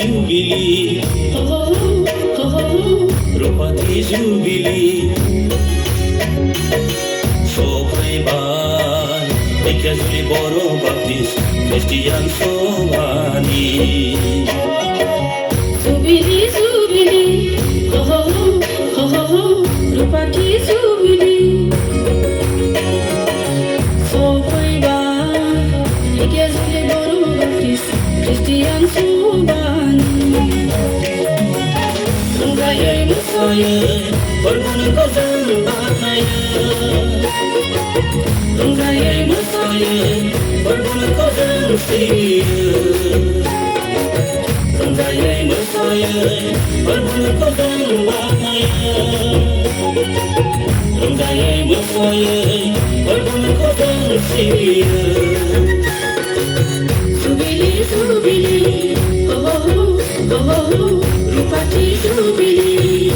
Jubilee, Rupati Jubilee, Sopaiban, Dekiajuli Bodo Baptist, Christian Somani. Jubilee, Jubilee, Rupati Jubilee, Sopaiban, Dekiajuli Bodo Baptist, Christian Somani. Rungayai Musaya, Berbun Kozan Bataya. Rungayai Musaya, Berbun Kozan Sia. Rungayai Musaya, Berbun Kozan Bataya. Rungayai Musaya, Berbun Kozan Sia. Jubilee, Jubilee, Rupati Jubilee.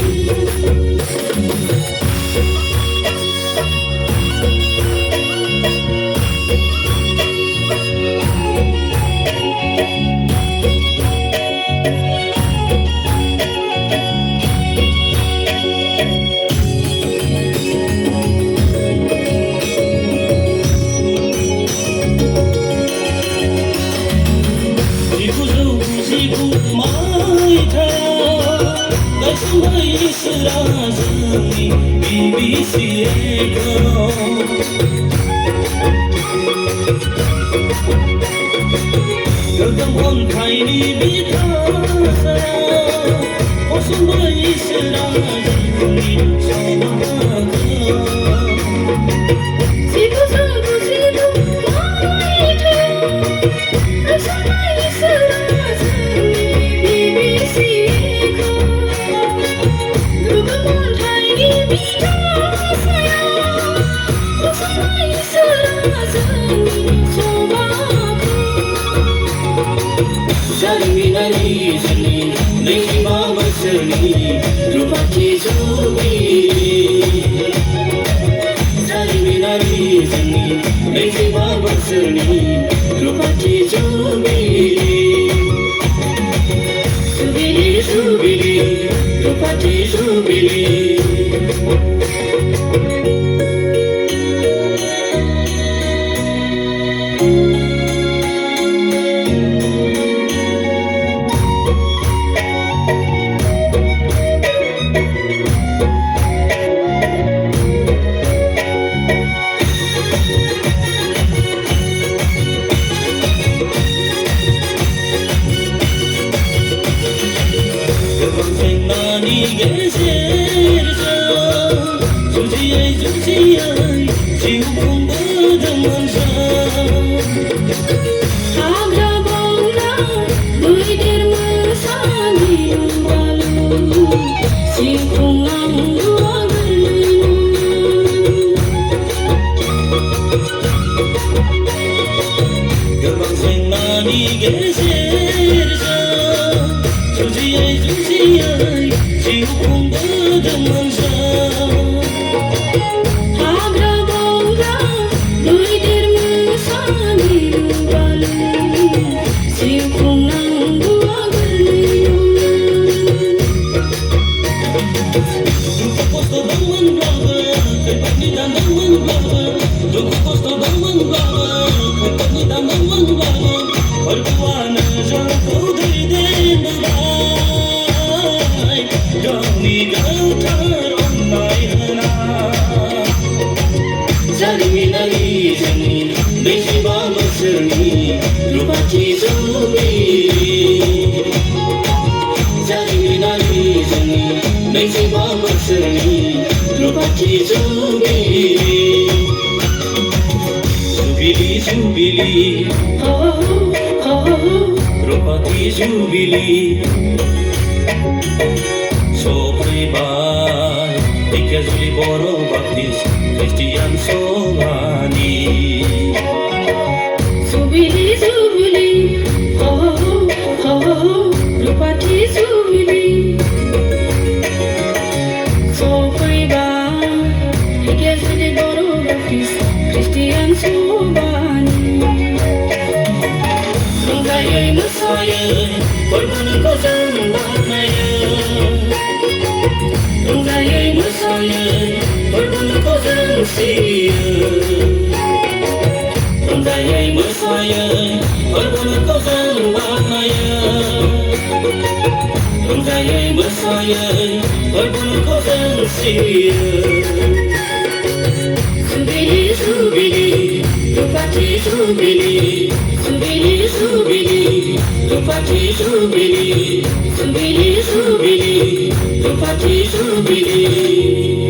BBCA Gagam on tiny bikasa Osumai sirajuni samaka Sibu maite, asamai sarajuni BBCA. Rupamon tiny bikasaya, asamai sarajuni samaka. Jaliminari jani, Neki Baba Sani, Rupati Jubilee. Jaliminari jani, Neki Baba Sani, Rupati Jubilee. Jubilee, Jubilee, Rupati Jubilee. Nani gezerja, Jubilee, Jubilee, Jiwung berdemansa. Agra bonga, duidir masani balu, singkungang dua berlinu. Gerbang sing nani gezerja, Jubilee, Jubilee, Jiwung berdemansa. Agra bonga, duidir masani balu, singkungang dua berlinu. Duka posto bangun baba, kepani dan bangun baba. Duka posto bangun baba, kepani dan bangun baba. Perbuana jauh dari denai, kami gautar online hana. Jaliminari jani, Neki Baba Sani, Rupati Jubilee. Jaliminari jani, Neki Baba Sani, Rupati Jubilee. Jubilee, Jubilee, Rupati Jubilee. Sopaiban, Dekiajuli Bodo baptis Christian Sobani Jubilee, Jubilee, ho ho ho ho, Rupati Jubilee. So Paiba, Dekiajuli Bodo baptis Christian Sobani. Rungayai masayai Berbun kozang baknaya Rungayai masayai Berbun kozang sia Rungayai masayai Berbun kozang baknaya Rungayai masayai Berbun kozang sia Jubilee, Jubilee, Rupati Jubilee Jubilee, Jubilee, Rupati Jubilee Jubilee, Jubilee, Rupati Jubilee